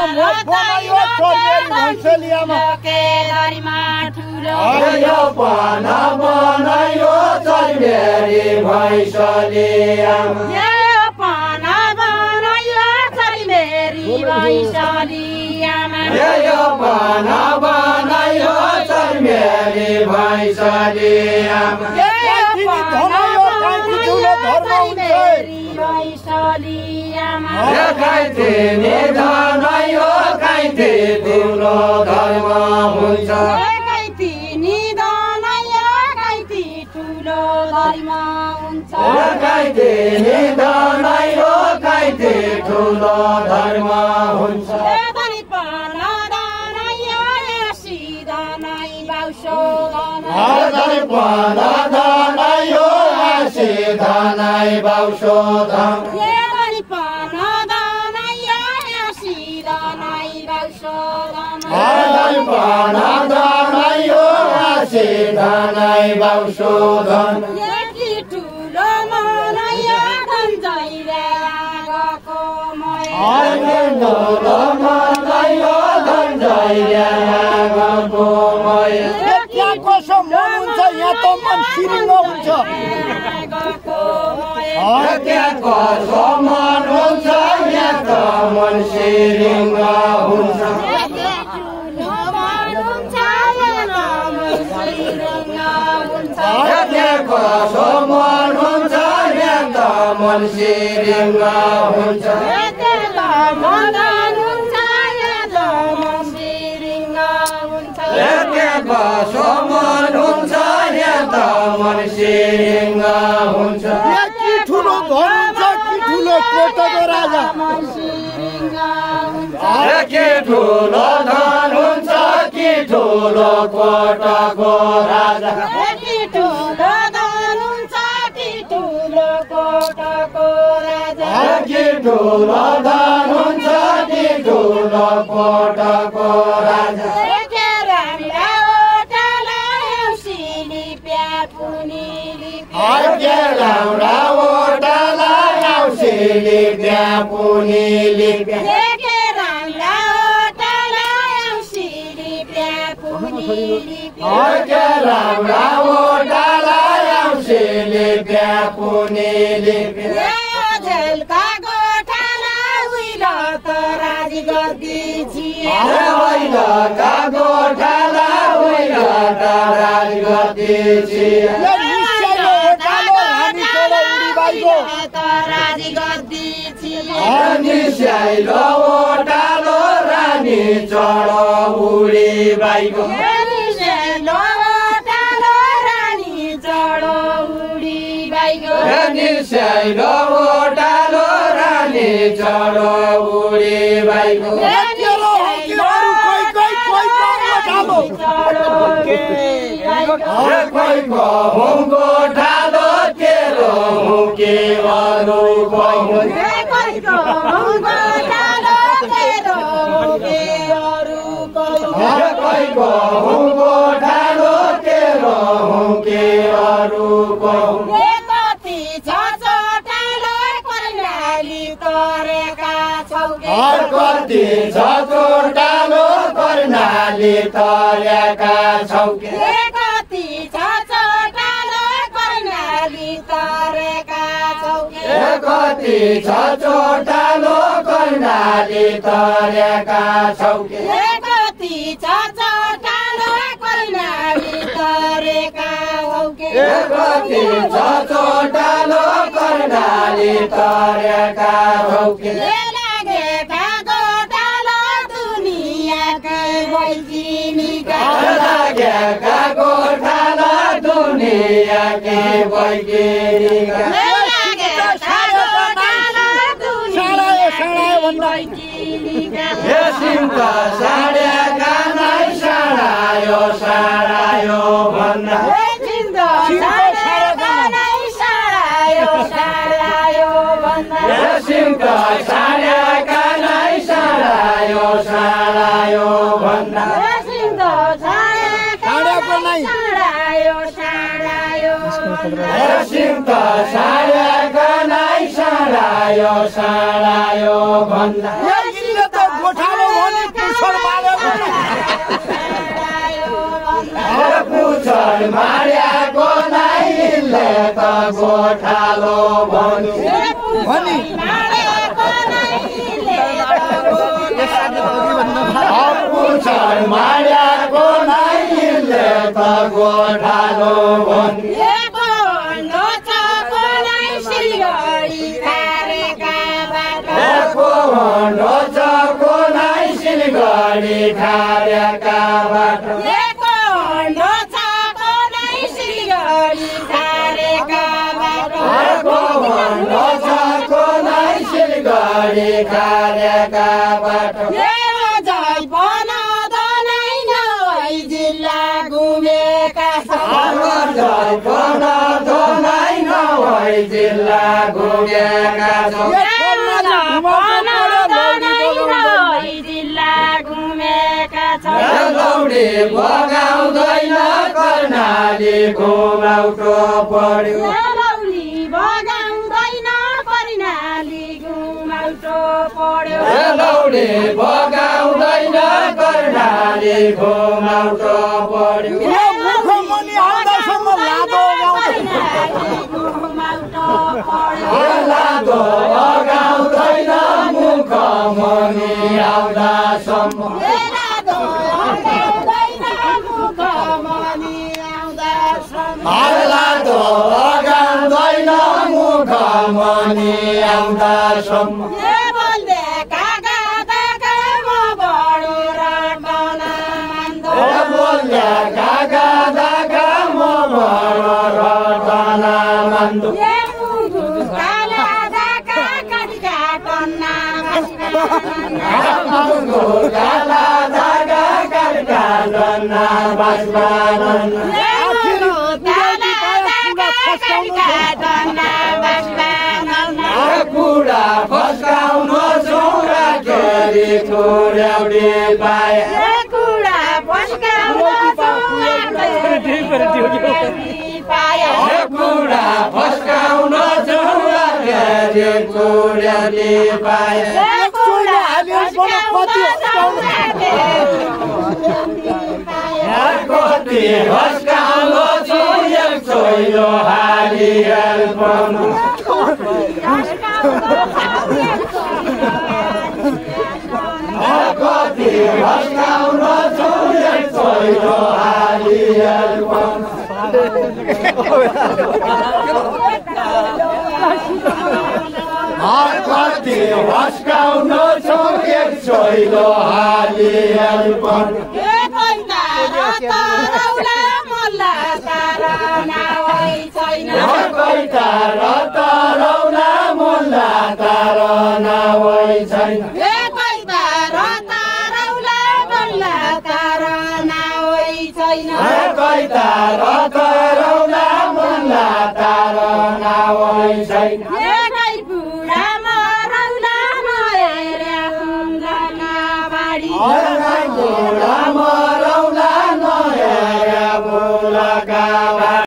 मोट बनायो चर्मेरी भैँसलियामा केदारीमा ठुलो यो पाना बनायो चर्मेरी भैँसलियामा यो पाना बनायो चर्मेरी भैँसलियामा यो पाना बनायो चर्मेरी भैँसलियामा काइथे निधन यो काइथे ठुलो धर्म हुन्छ काइथे निधन यो काइथे ठुलो धर्म हुन्छ काइथे निधन यो काइथे ठुलो धर्म हुन्छ धनाई बाउसोधन धनाई बाउसोधन ठुलो मनायो धनजैले आगोको मनायो धनजैले आगोको त्यहाँ कसो मन हुन्छ यहाँ त मन सिरिङ्ग हुन्छ त्यहाँ कसो मन हुन्छ यहाँ त मन सिरिङ्ग हुन्छ त्यहाँ कसो मन हुन्छ यहाँ त मन सिरिङ्ग हुन्छ कसो मन हुन्छ यहाँ त मन सिरिङ्ग हुन्छ कि ठुलो धन हुन्छ कि ठुलो कोटको राजा के ठुलो धन हुन्छ कि ठुलो कोटको राजा कि ठुलो धन हुन्छ कि ठुलो कोटको राजा कि ठुलो धन हुन्छ कि ठुलो कोटको राजा लाउडा ओटाला औसिली प्यापुनी लिप्या लाउडा ओटाला औसिली प्यापुनी लिप्या झल्का गोठाला उइलो त राज गर्दिछि का गोठाला उइलो त राज गर्दिछि निस्याइलो ओटालो रानी चढो उडी बाइको निस्याइलो ओटालो रानी चढो उडी बाइको निस्याइलो ओटालो रानी चढो उडी बाइको कोइको हुँको ठालो तेरो हुँके अरू कोइको कोइको हुँको ठालो तेरो हुँके अरू कोइको कति छ चोटालो कर्णाली तरेका छौके कति छ चोटालो कर्णाली तरेका छौके कति छ चोटालो कर्णाली तरेका छौके कति छ चोटालो कर्णाली तरेका छौके कति छ चोटालो कर्णाली तरेका छौके कति छ चोटालो कर्णाली तरेका छौके लागेका गोटालो दुनियाँकै बैकिनीका लागेका गोठाला दुनियाँकै बैकिनीका सिंहका साड्याका नै साडायो साडायो भन्दा सिंहका साड्याका नै साडायो साडायो भन्दा सिंहका साड्याका नै साडायो साडायो भन्दा गोठालो मार्याको नाइले त गोठालो भनी पुछर मार्याको नाइले त गोठालो भनी सिलगढी खारेका बाटो सिलगढी खारेका बाटो जिल्ला घुमेका जिल्ला घुमेका लौडी बगाउँदैन कर्णाली घुमाउटो पर्यो लौडी बगाउँदैन कर्णाली घुमाउटो पर्यो लादो लगाउँदैन मुखमणि आउँदासम्म लादो लगाउँदैन मुखमणि आउँदासम्म कुडा फस्काउन चौरा केरी छोड्याउडी पाए कुडा फस्काउन चौरा केरी छोड्याउडी पाए कति हस्काउलो छोयल छोइलो हालियल पनु कति हस्काउलो छोयल छोइलो हालियल पनु कति हस्काउन छोयल छोइलो हालियल पनु